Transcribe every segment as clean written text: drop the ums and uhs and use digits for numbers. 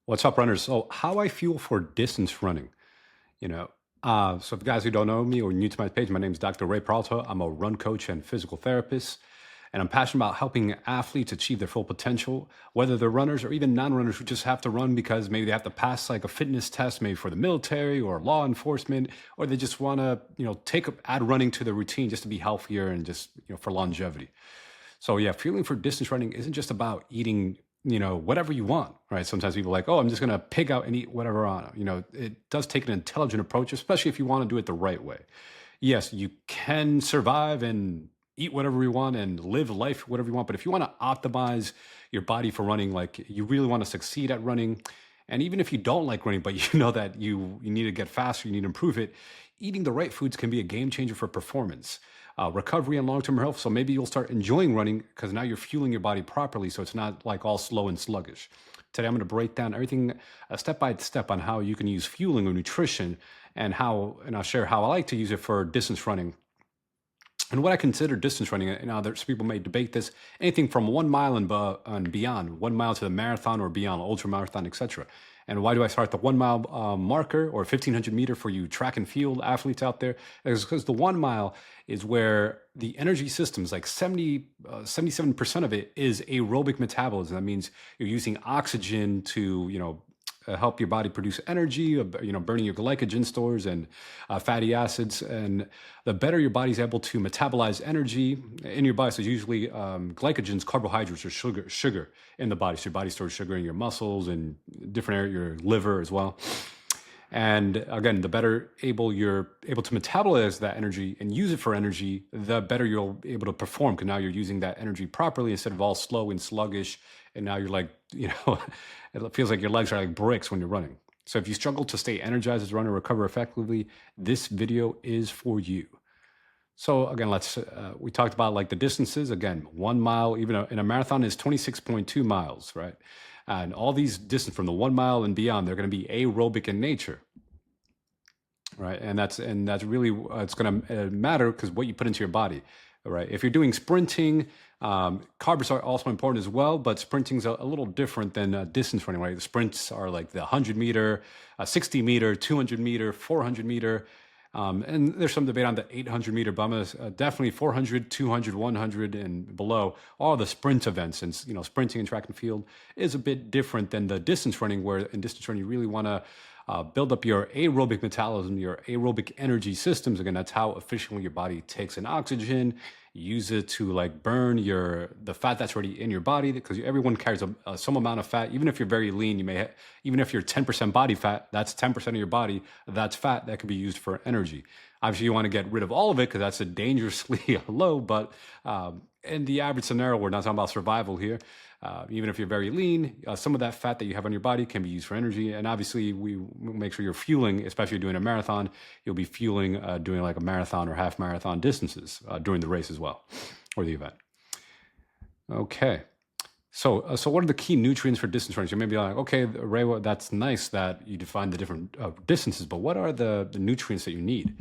What's up, runners? So, how I fuel for distance running, you know. So, for guys who don't know me or new to my page, my name is Dr. Ray Peralta. I'm a run coach and physical therapist, and I'm passionate about helping athletes achieve their full potential, whether they're runners or even non-runners who just have to run because maybe they have to pass like a fitness test, maybe for the military or law enforcement, or they just want to, add running to their routine just to be healthier and just, for longevity. So yeah, fueling for distance running isn't just about eating, whatever you want, right? Sometimes people are like, oh, I'm just gonna pig out and eat whatever on. It does take an intelligent approach, especially if you want to do it the right way. Yes, you can survive and eat whatever you want and live life whatever you want, but if you want to optimize your body for running, like you really want to succeed at running, and even if you don't like running, but you know that you need to get faster, you need to improve it, eating the right foods can be a game changer for performance, recovery, and long term health. So maybe you'll start enjoying running because now you're fueling your body properly. So it's not like all slow and sluggish. Today, I'm going to break down everything step by step on how you can use fueling or nutrition and I'll share how I like to use it for distance running and what I consider distance running. And others people may debate this, anything from 1 mile and beyond, 1 mile to the marathon or beyond, ultra marathon, etc. And why do I start the 1 mile marker or 1500 meter for you track and field athletes out there? Is because the 1 mile is where the energy systems, like 77% of it is aerobic metabolism. That means you're using oxygen to, help your body produce energy, burning your glycogen stores and fatty acids. And the better your body's able to metabolize energy in your body, so usually glycogen's carbohydrates or sugar in the body. So your body stores sugar in your muscles and different area, your liver as well. And again, the better you're able to metabolize that energy and use it for energy, the better you'll be able to perform. Because now you're using that energy properly instead of all slow and sluggish. And now you're like, it feels like your legs are like bricks when you're running. So if you struggle to stay energized as a runner, recover effectively, this video is for you. So again, we talked about like the distances. Again, 1 mile, even in a marathon is 26.2 miles, right? And all these distance from the 1 mile and beyond, they're going to be aerobic in nature, right? And that's really it's going to matter because what you put into your body, right? If you're doing sprinting, carbs are also important as well, but sprinting's a little different than distance running, right? The sprints are like the 100 meter, 60 meter, 200 meter, 400 meter. And there's some debate on the 800 meter, but definitely 400, 200, 100, and below. All the sprint events, and sprinting and track and field is a bit different than the distance running, where in distance running you really want to build up your aerobic metabolism, your aerobic energy systems. Again, that's how efficiently your body takes in oxygen, use it to like burn the fat that's already in your body, because everyone carries some amount of fat. Even if you're very lean, even if you're 10% body fat, that's 10% of your body, that's fat that can be used for energy. Obviously, you want to get rid of all of it because that's a dangerously low, but in the average scenario, we're not talking about survival here. Even if you're very lean, some of that fat that you have on your body can be used for energy. And obviously, we make sure you're fueling, especially if you're doing a marathon, you'll be fueling doing like a marathon or half marathon distances during the race as well, or the event. Okay. So what are the key nutrients for distance runners? You may be like, okay, Ray, well, that's nice that you define the different distances, but what are the nutrients that you need?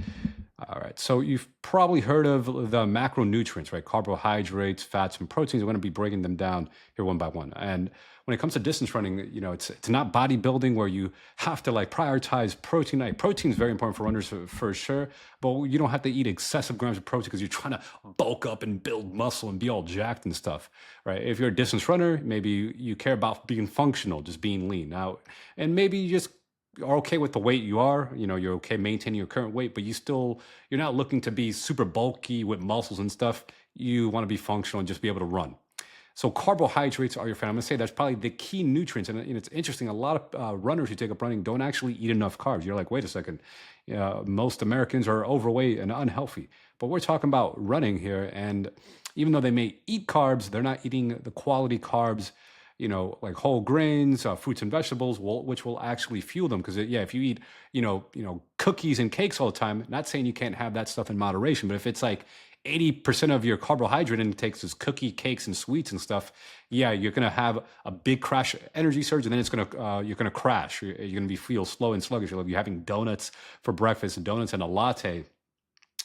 All right, so you've probably heard of the macronutrients, right? Carbohydrates, fats, and proteins. We're going to be breaking them down here one by one. And when it comes to distance running, it's not bodybuilding where you have to like prioritize protein. Like, protein is very important for runners for sure, but you don't have to eat excessive grams of protein because you're trying to bulk up and build muscle and be all jacked and stuff, right? If you're a distance runner, maybe you care about being functional, just being lean. Now, and maybe you just are okay with the weight you are, you're okay maintaining your current weight, but you're not looking to be super bulky with muscles and stuff. You want to be functional and just be able to run. So carbohydrates are your friend. I'm gonna say that's probably the key nutrients. And it's interesting, a lot of runners who take up running don't actually eat enough carbs. You're like, wait a second, most Americans are overweight and unhealthy, but we're talking about running here. And even though they may eat carbs, they're not eating the quality carbs, like whole grains, fruits and vegetables, which will actually fuel them. Because if you eat, cookies and cakes all the time, not saying you can't have that stuff in moderation, but if it's like 80% of your carbohydrate intake is cookie, cakes, and sweets and stuff, you're gonna have a big crash energy surge, and then you're gonna crash. You're gonna feel slow and sluggish. You're having donuts for breakfast, donuts and a latte,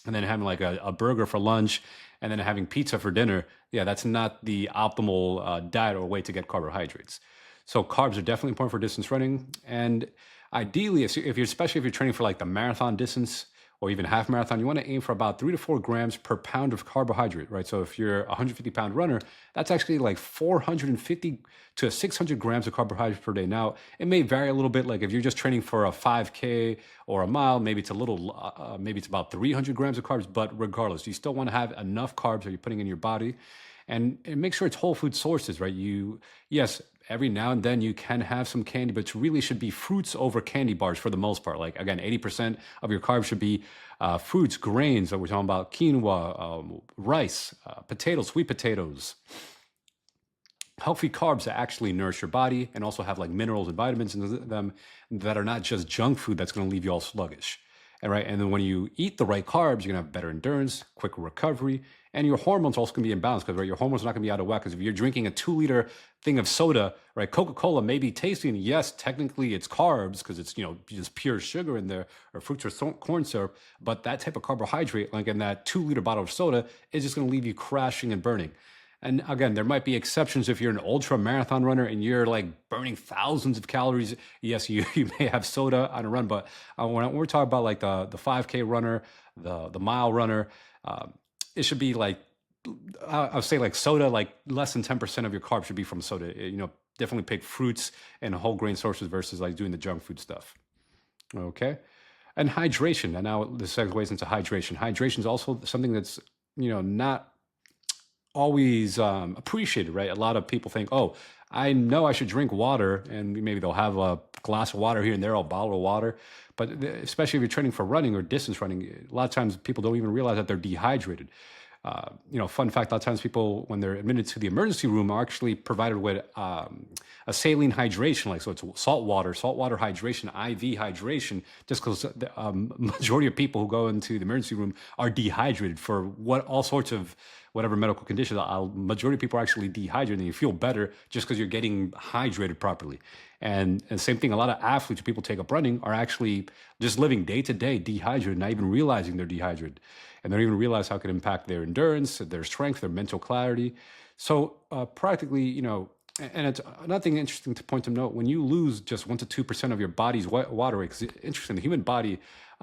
and then having like a burger for lunch, and then having pizza for dinner. That's not the optimal diet or way to get carbohydrates. So carbs are definitely important for distance running. And ideally, if you're especially if you're training for like the marathon distance or even half marathon, you want to aim for about 3 to 4 grams per pound of carbohydrate, right? So if you're a 150-pound runner, that's actually like 450 to 600 grams of carbohydrates per day. Now, it may vary a little bit. Like if you're just training for a 5K or a mile, maybe it's a little, maybe it's about 300 grams of carbs. But regardless, you still want to have enough carbs that you're putting in your body, and make sure it's whole food sources, right? Yes, every now and then you can have some candy, but it really should be fruits over candy bars for the most part. Like again, 80% of your carbs should be fruits, grains. That we're talking about quinoa, rice, potatoes, sweet potatoes, healthy carbs that actually nourish your body and also have like minerals and vitamins in them that are not just junk food that's going to leave you all sluggish. And right, and then when you eat the right carbs, you're gonna have better endurance, quicker recovery, and your hormones also gonna be in balance because right, your hormones are not gonna be out of whack. Because if you're drinking a 2 liter thing of soda, right, Coca-Cola may be tasty, and yes, technically it's carbs because it's just pure sugar in there or fruits or corn syrup, but that type of carbohydrate, like in that 2 liter bottle of soda, is just gonna leave you crashing and burning. And again, there might be exceptions if you're an ultra marathon runner and you're like burning thousands of calories. Yes, you may have soda on a run, but when we're talking about like the 5K runner, the mile runner, it should be like I'll say like soda, like less than 10% of your carbs should be from soda. Definitely pick fruits and whole grain sources versus like doing the junk food stuff. Okay. And hydration. And now this segues into hydration. Hydration is also something that's, not always appreciated, right? A lot of people think, oh, I know I should drink water, and maybe they'll have a glass of water here and there, a bottle of water. But especially if you're training for running or distance running, a lot of times people don't even realize that they're dehydrated. Fun fact, a lot of times people, when they're admitted to the emergency room, are actually provided with a saline hydration, like so it's saltwater hydration, IV hydration, just because the majority of people who go into the emergency room are dehydrated for all sorts of whatever medical conditions. A majority of people are actually dehydrated, and you feel better just because you're getting hydrated properly. And same thing, a lot of athletes, people take up running, are actually just living day to day dehydrated, not even realizing they're dehydrated. And they don't even realize how it can impact their endurance, their strength, their mental clarity. So practically, and it's another thing interesting to point to note, when you lose just 1 to 2% of your body's water weight, 'cause it's interesting, the human body,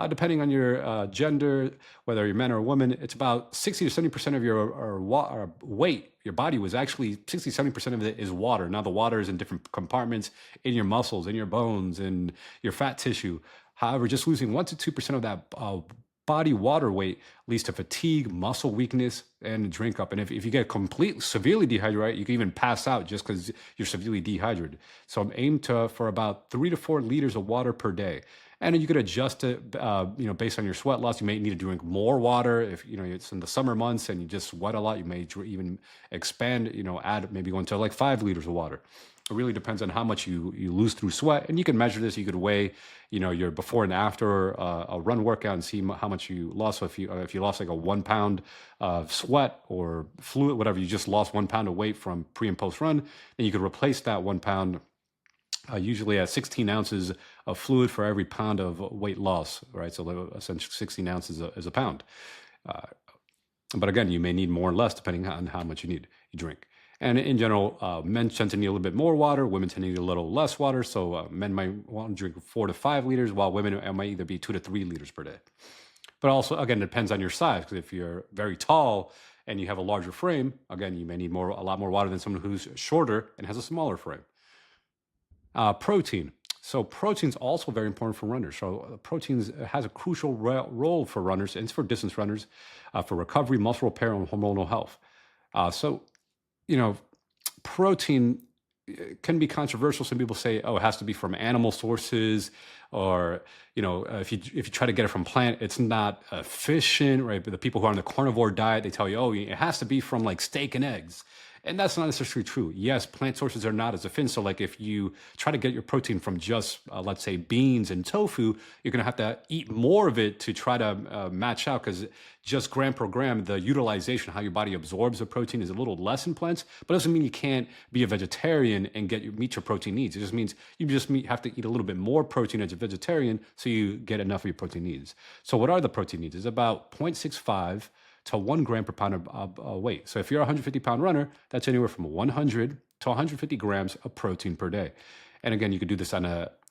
depending on your gender, whether you're man or a woman, it's about 60 to 70% of your weight, your body was actually 60, 70% of it is water. Now the water is in different compartments in your muscles, in your bones, in your fat tissue. However, just losing 1 to 2% of that body water weight leads to fatigue, muscle weakness, and drink up. And if you get completely severely dehydrated, you can even pass out just because you're severely dehydrated. So I'm aimed for about 3 to 4 liters of water per day. And then you could adjust it, based on your sweat loss. You may need to drink more water. If it's in the summer months and you just sweat a lot, you may even expand. Add maybe going to like 5 liters of water. It really depends on how much you lose through sweat, and you can measure this. You could weigh, your before and after a run workout and see how much you lost. So if you lost like a 1 pound of sweat or fluid, whatever, you just lost 1 pound of weight from pre and post run, then you could replace that 1 pound. Usually at 16 ounces of fluid for every pound of weight loss, right? So essentially 16 ounces is a pound. But again, you may need more or less depending on how much you drink. And in general, men tend to need a little bit more water. Women tend to need a little less water. So men might want to drink 4 to 5 liters, while women might either be 2 to 3 liters per day. But also, again, it depends on your size. Because if you're very tall and you have a larger frame, again, you may need a lot more water than someone who's shorter and has a smaller frame. Protein. So protein is also very important for runners. So proteins has a crucial role for runners, and it's for distance runners, for recovery, muscle repair, and hormonal health. So, protein can be controversial. Some people say, "Oh, it has to be from animal sources," or if you try to get it from plant, it's not efficient, right? But the people who are on the carnivore diet, they tell you, "Oh, it has to be from like steak and eggs." And that's not necessarily true. Yes, plant sources are not as efficient. So like if you try to get your protein from just, let's say, beans and tofu, you're going to have to eat more of it to try to match out, because just gram per gram, the utilization, how your body absorbs the protein is a little less in plants, but it doesn't mean you can't be a vegetarian and meet your protein needs. It just means you have to eat a little bit more protein as a vegetarian so you get enough of your protein needs. So what are the protein needs? It's about 0.65 to 1 gram per pound of weight. So if you're a 150-pound runner, that's anywhere from 100 to 150 grams of protein per day. And again, you could do this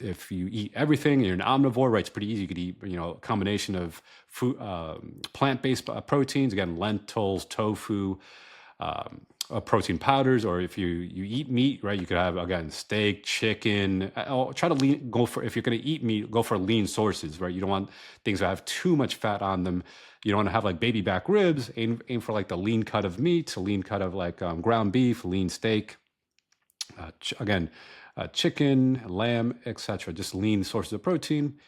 if you eat everything, you're an omnivore, right? It's pretty easy. You could eat, a combination of food, plant-based proteins, again, lentils, tofu, protein powders, or if you eat meat, right, you could have, again, steak, chicken. Try to go for, if you're going to eat meat, go for lean sources, right? You don't want things that have too much fat on them. You don't want to have like baby back ribs. Aim for like the lean cut of meat, a lean cut of like ground beef, lean steak. Again, chicken, lamb, etc. Just lean sources of protein.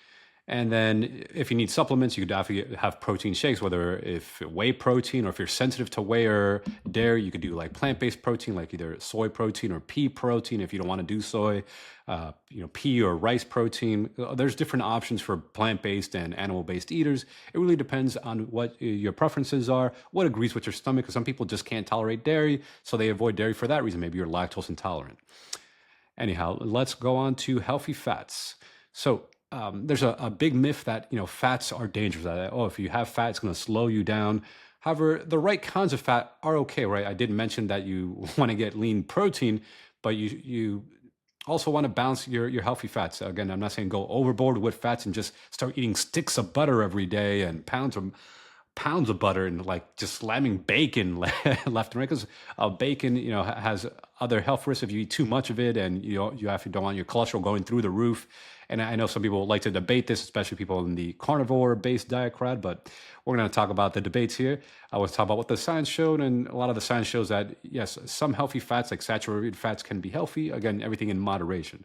And then if you need supplements, you could definitely have protein shakes, whether if whey protein, or if you're sensitive to whey or dairy, you could do like plant-based protein, like either soy protein or pea protein. If you don't want to do soy, pea or rice protein. There's different options for plant-based and animal-based eaters. It really depends on what your preferences are, what agrees with your stomach, because some people just can't tolerate dairy, so they avoid dairy for that reason. Maybe you're lactose intolerant. Anyhow, let's go on to healthy fats. So there's a big myth that fats are dangerous. That, if you have fat, it's going to slow you down. However, the right kinds of fat are okay, right? I did mention that you want to get lean protein, but you also want to balance your healthy fats. Again, I'm not saying go overboard with fats and just start eating sticks of butter every day and pounds of butter and like just slamming bacon left and right, because bacon has other health risks if you eat too much of it, and you actually don't want your cholesterol going through the roof. And I know some people like to debate this, especially people in the carnivore-based diet crowd, but we're going to talk about the debates here. I was talking about what the science showed, and a lot of the science shows that, yes, some healthy fats, like saturated fats, can be healthy. Again, everything in moderation.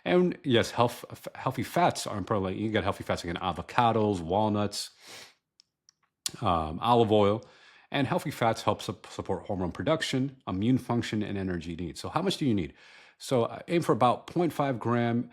And yes, healthy fats are important. Like, you get healthy fats like in avocados, walnuts, olive oil. And healthy fats help support hormone production, immune function, and energy needs. So how much do you need? So aim for about 0.5 gram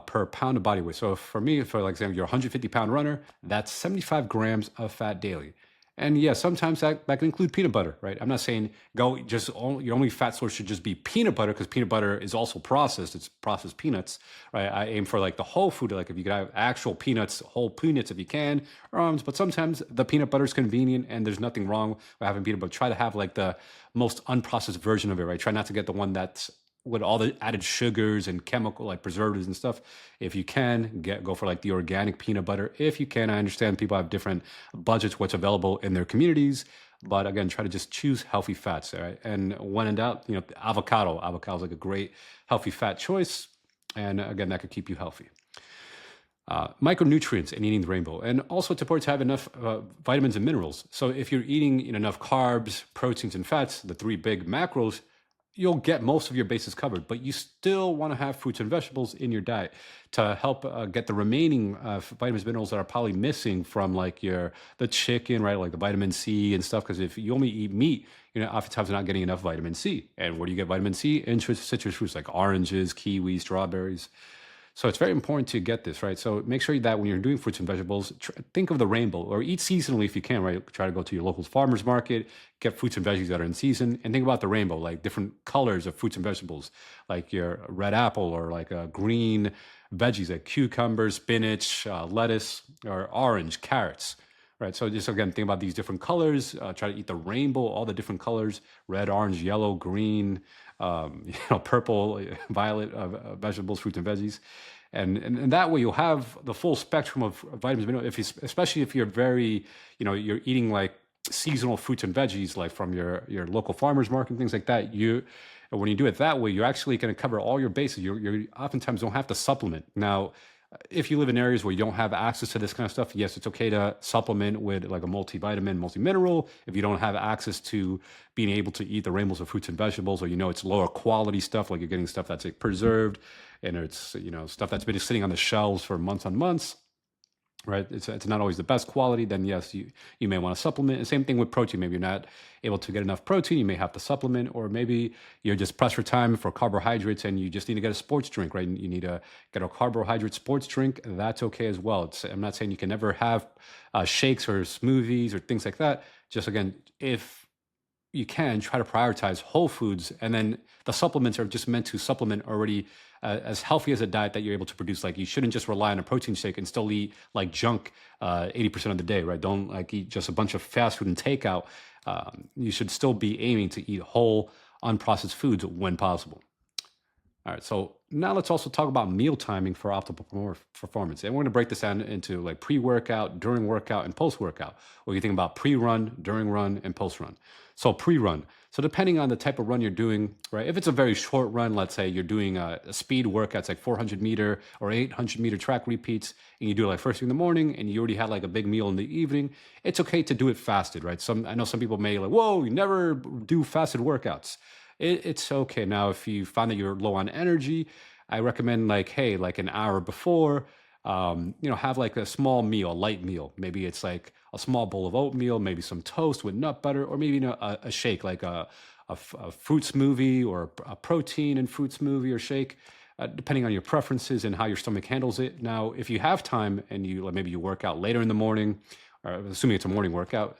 per pound of body weight. So for me, for like example, you're a 150-pound runner, that's 75 grams of fat daily. And yeah, sometimes that can include peanut butter, right? I'm not saying your only fat source should just be peanut butter, because peanut butter is also processed. It's processed peanuts, right? I aim for like the whole food, like if you could have actual peanuts, whole peanuts if you can. But sometimes the peanut butter is convenient, and there's nothing wrong with having peanut butter. Try to have like the most unprocessed version of it, right? Try not to get the one that's with all the added sugars and chemical like preservatives and stuff. If you can, go for like the organic peanut butter. If you can, I understand people have different budgets, what's available in their communities, but again, try to just choose healthy fats, right? And when in doubt, avocado is like a great healthy fat choice, and again, that could keep you healthy. Micronutrients and eating the rainbow, and also it's important to have enough vitamins and minerals. So if you're eating enough carbs, proteins, and fats, the three big macros, you'll get most of your bases covered, but you still want to have fruits and vegetables in your diet to help get the remaining vitamins, minerals that are probably missing from like the chicken, right? Like the vitamin C and stuff. Because if you only eat meat, oftentimes you're not getting enough vitamin C. And where do you get vitamin C? In citrus fruits like oranges, kiwis, strawberries. So it's very important to get this, right? So make sure that when you're doing fruits and vegetables, think of the rainbow, or eat seasonally if you can, right? Try to go to your local farmer's market, get fruits and veggies that are in season, and think about the rainbow, like different colors of fruits and vegetables, like your red apple, or like green veggies like cucumbers, spinach, lettuce, or orange, carrots, right? So just again, think about these different colors. Try to eat the rainbow, all the different colors: red, orange, yellow, green, purple, violet vegetables, fruits, and veggies. And that way you'll have the full spectrum of vitamins, minerals. Especially if you're very, you're eating like seasonal fruits and veggies, like from your local farmers market and things like that. When you do it that way, you're actually going to cover all your bases. You oftentimes don't have to supplement. Now, if you live in areas where you don't have access to this kind of stuff, yes, it's okay to supplement with like a multivitamin, multimineral. If you don't have access to being able to eat the rainbows of fruits and vegetables, or it's lower quality stuff, like you're getting stuff that's like preserved, and it's stuff that's been sitting on the shelves for months on months, right? It's not always the best quality. Then yes, you may want to supplement. And same thing with protein. Maybe you're not able to get enough protein, you may have to supplement. Or maybe you're just pressed for time for carbohydrates, and you just need to get a sports drink, right? You need to get a carbohydrate sports drink. That's okay as well. I'm not saying you can never have shakes or smoothies or things like that. Just again, if you can, try to prioritize whole foods, and then the supplements are just meant to supplement already as healthy as a diet that you're able to produce. Like, you shouldn't just rely on a protein shake and still eat like junk 80% of the day, right? Don't like eat just a bunch of fast food and takeout. You should still be aiming to eat whole, unprocessed foods when possible. All right, so now let's also talk about meal timing for optimal performance. And we're going to break this down into like pre-workout, during workout, and post-workout. Or you think about pre-run, during run, and post-run. So pre-run. So depending on the type of run you're doing, right? If it's a very short run, let's say you're doing a speed workout, it's like 400-meter or 800-meter track repeats, and you do it like first thing in the morning, and you already had like a big meal in the evening. It's okay to do it fasted, right? I know some people may like, whoa, you never do fasted workouts. It's okay. Now, if you find that you're low on energy, I recommend like, hey, like an hour before, have like a small meal, a light meal. Maybe it's like a small bowl of oatmeal, maybe some toast with nut butter, or maybe a shake, like a fruit smoothie or a protein and fruit smoothie or shake, depending on your preferences and how your stomach handles it. Now, if you have time and maybe you work out later in the morning, or assuming it's a morning workout,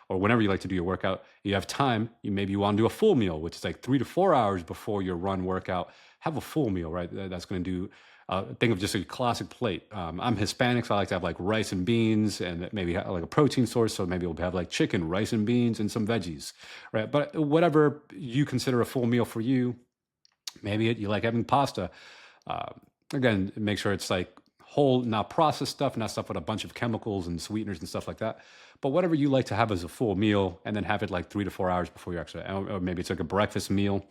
or whenever you like to do your workout, you have time, maybe you want to do a full meal, which is like 3 to 4 hours before your run workout. Have a full meal, right? That's going to do, think of just a classic plate. I'm Hispanic, so I like to have like rice and beans and maybe like a protein source. So maybe we'll have like chicken, rice and beans, and some veggies, right? But whatever you consider a full meal for you, maybe you like having pasta. Uh, Again, make sure it's like whole, not processed stuff, not stuff with a bunch of chemicals and sweeteners and stuff like that. But whatever you like to have as a full meal, and then have it like 3 to 4 hours before you actually, or maybe it's like a breakfast meal.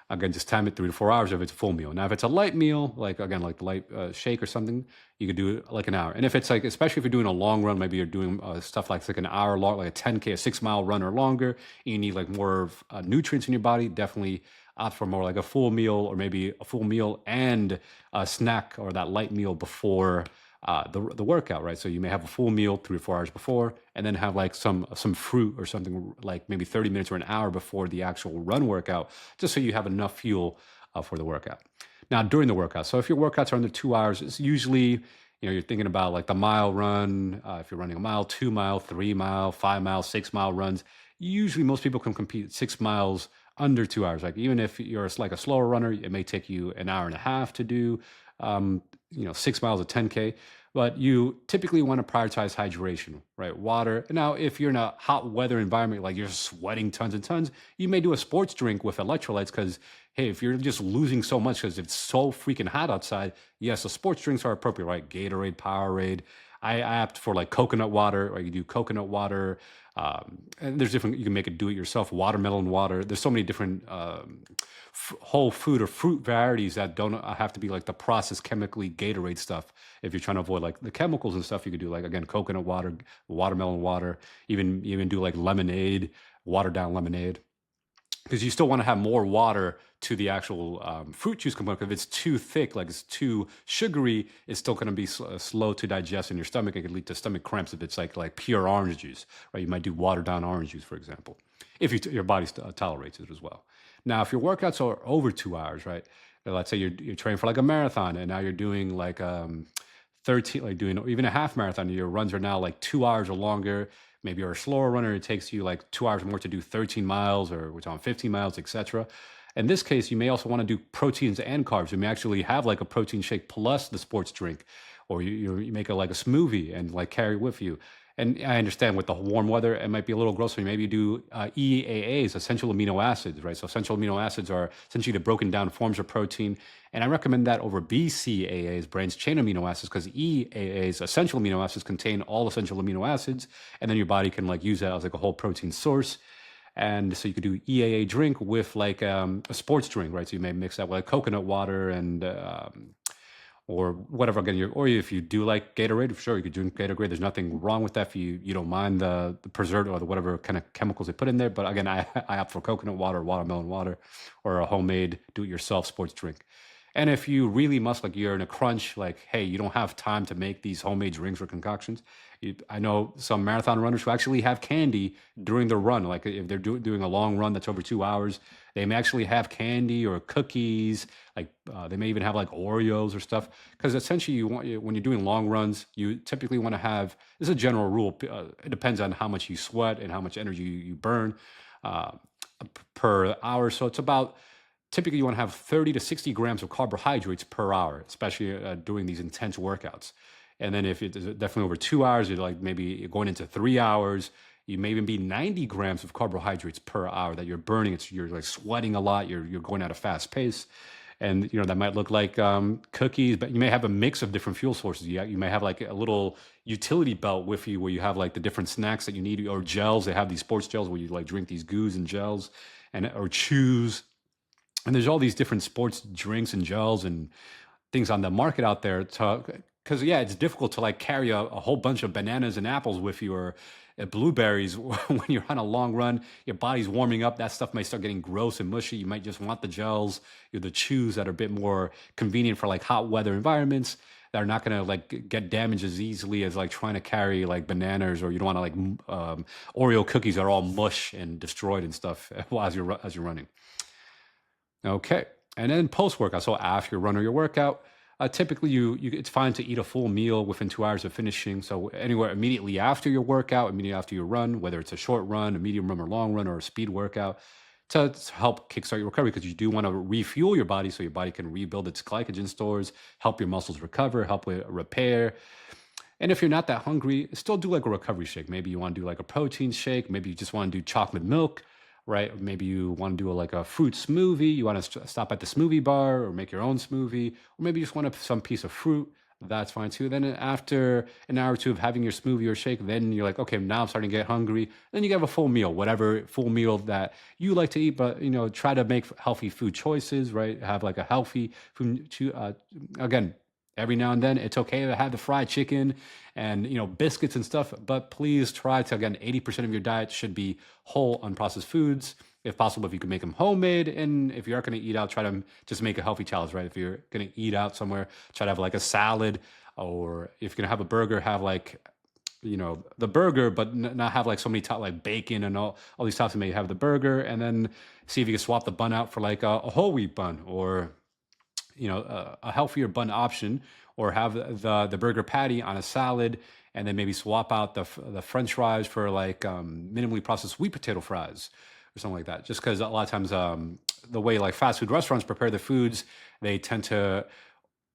Again, just time it 3 to 4 hours if it's a full meal. Now, if it's a light meal, like again, like the light shake or something, you could do it like an hour. And if it's like, especially if you're doing a long run, maybe you're doing stuff like an hour long, like a 10K, a 6 mile run or longer, and you need like more nutrients in your body, definitely opt for more like a full meal, or maybe a full meal and a snack or that light meal before the workout, right? So you may have a full meal 3 to 4 hours before, and then have like some fruit or something like maybe 30 minutes or an hour before the actual run workout, just so you have enough fuel for the workout. Now, during the workout, so if your workouts are under 2 hours, it's usually, you're thinking about like the mile run. If you're running a mile, 2 mile, 3 mile, 5 mile, 6 mile runs, usually most people can compete 6 miles under 2 hours. Like even if you're like a slower runner, it may take you an hour and a half to do, 6 miles of 10K. But you typically want to prioritize hydration, right? Water. Now, if you're in a hot weather environment, like you're sweating tons and tons, you may do a sports drink with electrolytes because, hey, if you're just losing so much because it's so freaking hot outside, yes, the sports drinks are appropriate, right? Gatorade, Powerade. I opt for like coconut water, or you do coconut water. And there's different, you can make it do it yourself, watermelon water. There's so many different whole food or fruit varieties that don't have to be like the processed chemically Gatorade stuff. If you're trying to avoid like the chemicals and stuff, you could do like, again, coconut water, watermelon water, even do like lemonade, watered down lemonade, because you still want to have more water to the actual fruit juice component. If it's too thick, like it's too sugary, it's still going to be slow to digest in your stomach. It could lead to stomach cramps if it's like pure orange juice, right? You might do watered down orange juice, for example, if your body tolerates it as well. Now, if your workouts are over 2 hours, right? Let's say you're training for like a marathon, and now you're doing like 13, like doing even a half marathon. Your runs are now like 2 hours or longer. Maybe you're a slower runner, it takes you like 2 hours more to do 13 miles, or which on 15 miles, etc. In this case, you may also want to do proteins and carbs. You may actually have like a protein shake plus the sports drink, or you make like a smoothie and like carry it with you. And I understand with the warm weather, it might be a little gross. So maybe you do EAAs, essential amino acids, right? So essential amino acids are essentially the broken down forms of protein. And I recommend that over BCAAs, branched chain amino acids, because EAAs, essential amino acids, contain all essential amino acids. And then your body can like use that as like a whole protein source. And so you could do EAA drink with like a sports drink, right? So you may mix that with like coconut water and or whatever. Again, or if you do like Gatorade, sure, you could drink Gatorade. There's nothing wrong with that if you don't mind the preservative or the whatever kind of chemicals they put in there. But again, I opt for coconut water, watermelon water, or a homemade do-it-yourself sports drink. And if you really must, like you're in a crunch, like, hey, you don't have time to make these homemade drinks or concoctions. I know some marathon runners who actually have candy during the run. Like if they're doing a long run that's over 2 hours, they may actually have candy or cookies. Like they may even have like Oreos or stuff. Because essentially, when you're doing long runs, you typically want to have. This is a general rule. It depends on how much you sweat and how much energy you burn uh, per hour. So it's about. Typically, you want to have 30 to 60 grams of carbohydrates per hour, especially doing these intense workouts. And then if it's definitely over 2 hours, you're like maybe going into 3 hours, You may even be 90 grams of carbohydrates per hour that you're burning. You're like sweating a lot. You're going at a fast pace, and that might look like cookies, but you may have a mix of different fuel sources. You may have like a little utility belt with you where you have like the different snacks that you need, or gels. They have these sports gels where you like drink these goos and gels, and or chews. And there's all these different sports drinks and gels and things on the market out there to, because yeah, it's difficult to like carry a whole bunch of bananas and apples with you, or blueberries when you're on a long run. Your body's warming up. That stuff might start getting gross and mushy. You might just want the gels, the chews that are a bit more convenient for like hot weather environments, that are not going to like get damaged as easily as like trying to carry like bananas, or you don't want to like Oreo cookies that are all mush and destroyed and stuff while as you're running. Okay. And then post workout, so after your run or your workout, typically it's fine to eat a full meal within 2 hours of finishing. So anywhere immediately after your workout, immediately after your run, whether it's a short run, a medium run or long run, or a speed workout, to help kickstart your recovery, because you do want to refuel your body so your body can rebuild its glycogen stores, help your muscles recover, help with repair. And if you're not that hungry, still do like a recovery shake. Maybe you want to do like a protein shake. Maybe you just want to do chocolate milk, right? Maybe you want to do like a fruit smoothie. You want to stop at the smoothie bar or make your own smoothie, or maybe you just want some piece of fruit. That's fine too. Then after an hour or two of having your smoothie or shake, then you're like, okay, now I'm starting to get hungry. Then you have a full meal, whatever full meal that you like to eat, but try to make healthy food choices, right? Have like a healthy food. Again, every now and then it's okay to have the fried chicken and biscuits and stuff, but please try to, again, 80% of your diet should be whole unprocessed foods. If possible, if you can make them homemade. And if you are going to eat out, try to just make a healthy challenge, right? If you're going to eat out somewhere, try to have like a salad, or if you're going to have a burger, have like the burger, but not have like so many like bacon and all these toppings. Maybe have the burger, and then see if you can swap the bun out for like a whole wheat bun, or a healthier bun option, or have the burger patty on a salad, and then maybe swap out the French fries for like minimally processed sweet potato fries or something like that. Just because a lot of times the way like fast food restaurants prepare the foods, they tend to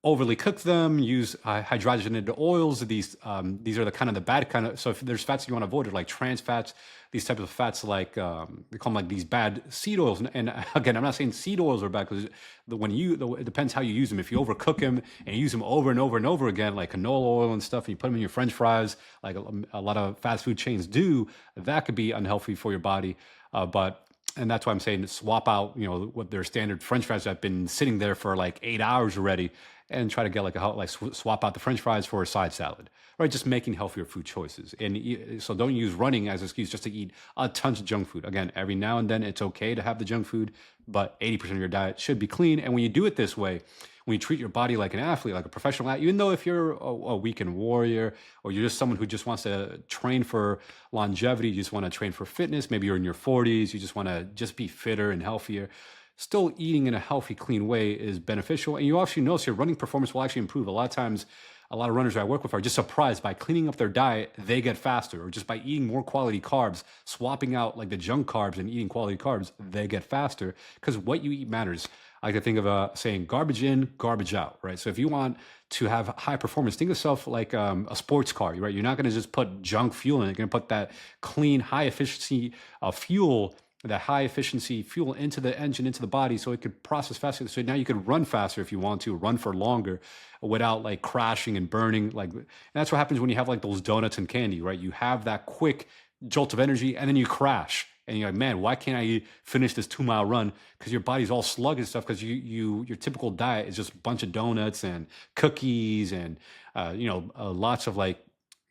overly cook them, use hydrogenated oils. These are the kind of the bad kind of. So if there's fats you want to avoid, like trans fats, these types of fats, like they call them like these bad seed oils. And again, I'm not saying seed oils are bad, because it depends how you use them. If you overcook them and you use them over and over and over again, like canola oil and stuff, and you put them in your French fries, like a lot of fast food chains do, that could be unhealthy for your body. And that's why I'm saying swap out, what their standard French fries that have been sitting there for like 8 hours already, and try to get like swap out the French fries for a side salad, right? Just making healthier food choices. And so don't use running as an excuse just to eat a ton of junk food. Again, every now and then it's okay to have the junk food, but 80% of your diet should be clean. And when you do it this way, when you treat your body like an athlete, like a professional athlete, even though if you're a weekend warrior, or you're just someone who just wants to train for longevity, you just want to train for fitness, maybe you're in your 40s, you just want to just be fitter and healthier, still eating in a healthy, clean way is beneficial. And you actually notice your running performance will actually improve. A lot of times, a lot of runners I work with are just surprised by cleaning up their diet, they get faster, or just by eating more quality carbs, swapping out like the junk carbs and eating quality carbs, they get faster, because what you eat matters. I like to think of a saying, garbage in, garbage out, right? So if you want to have high performance, think of yourself like a sports car, right? You're not going to just put junk fuel in it. You're going to put that clean, high efficiency fuel, that high efficiency fuel into the engine, into the body, so it could process faster. So now you could run faster if you want to, run for longer without like crashing and burning. And that's what happens when you have like those donuts and candy, right? You have that quick jolt of energy and then you crash. And you're like, man, why can't I finish this 2 mile run? Because your body's all sluggish and stuff. Because your typical diet is just a bunch of donuts and cookies and lots of like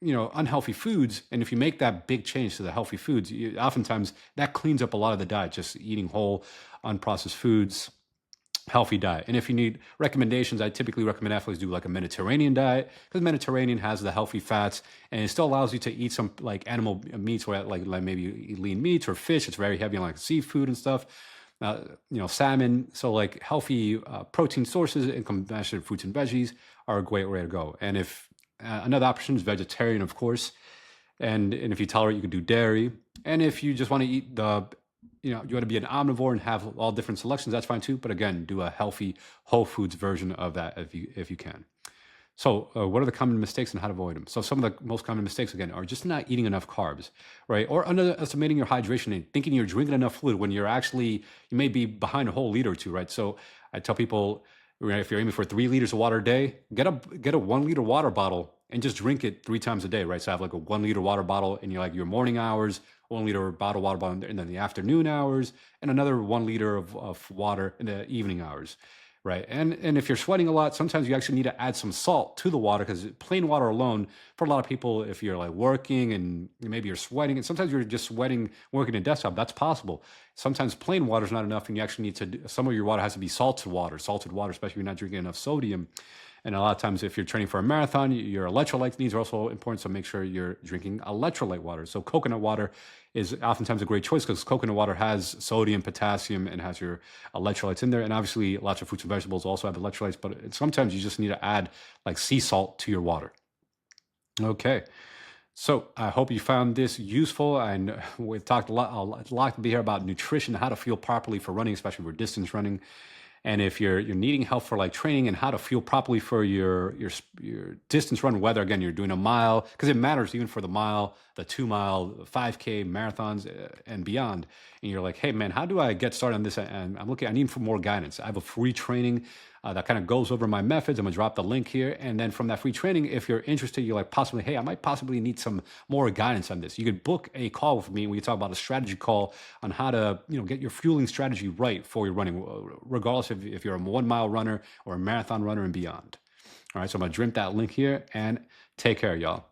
unhealthy foods. And if you make that big change to the healthy foods, oftentimes that cleans up a lot of the diet. Just eating whole, unprocessed foods, healthy diet. And if you need recommendations, I typically recommend athletes do like a Mediterranean diet, because Mediterranean has the healthy fats, and it still allows you to eat some like animal meats, where like maybe you eat lean meats or fish. It's very heavy on like seafood and stuff. Salmon. So like healthy protein sources and combination fruits and veggies are a great way to go. And if another option is vegetarian, of course. And if you tolerate, you can do dairy. And if you just want to eat you want to be an omnivore and have all different selections, that's fine too. But again, do a healthy whole foods version of that if you can. So, what are the common mistakes and how to avoid them? So, some of the most common mistakes again are just not eating enough carbs, right? Or underestimating your hydration and thinking you're drinking enough fluid when you're actually you may be behind a whole liter or two, right? So, I tell people, right, if you're aiming for 3 liters of water a day, get a 1 liter water bottle and just drink it 3 times a day, right? So, have like a 1 liter water bottle in your morning hours, 1 liter bottle water bottle, and then the afternoon hours, and another 1 liter of water in the evening hours. Right. And if you're sweating a lot, sometimes you actually need to add some salt to the water because plain water alone, for a lot of people, if you're like working and maybe you're sweating, and sometimes you're just sweating working a desktop, that's possible. Sometimes plain water is not enough, and you actually need to, some of your water has to be salted water, especially if you're not drinking enough sodium. And a lot of times, if you're training for a marathon, your electrolyte needs are also important. So make sure you're drinking electrolyte water. So coconut water is oftentimes a great choice because coconut water has sodium, potassium, and has your electrolytes in there. And obviously, lots of fruits and vegetables also have electrolytes, but sometimes you just need to add like sea salt to your water. Okay. So I hope you found this useful. And we've talked a lot to be here about nutrition, how to fuel properly for running, especially for distance running. And if you're needing help for like training and how to fuel properly for your distance run, whether again you're doing a mile, because it matters even for the mile, the 2 mile, 5K marathons and beyond. And you're like, hey man, how do I get started on this? And I need for more guidance. I have a free training that kind of goes over my methods. I'm gonna drop the link here, and then from that free training, if you're interested, you're like possibly, hey, I might possibly need some more guidance on this. You could book a call with me. We talk about a strategy call on how to get your fueling strategy right for your running, regardless if you're a 1 mile runner or a marathon runner and beyond. All right, so I'm gonna drop that link here, and take care, y'all.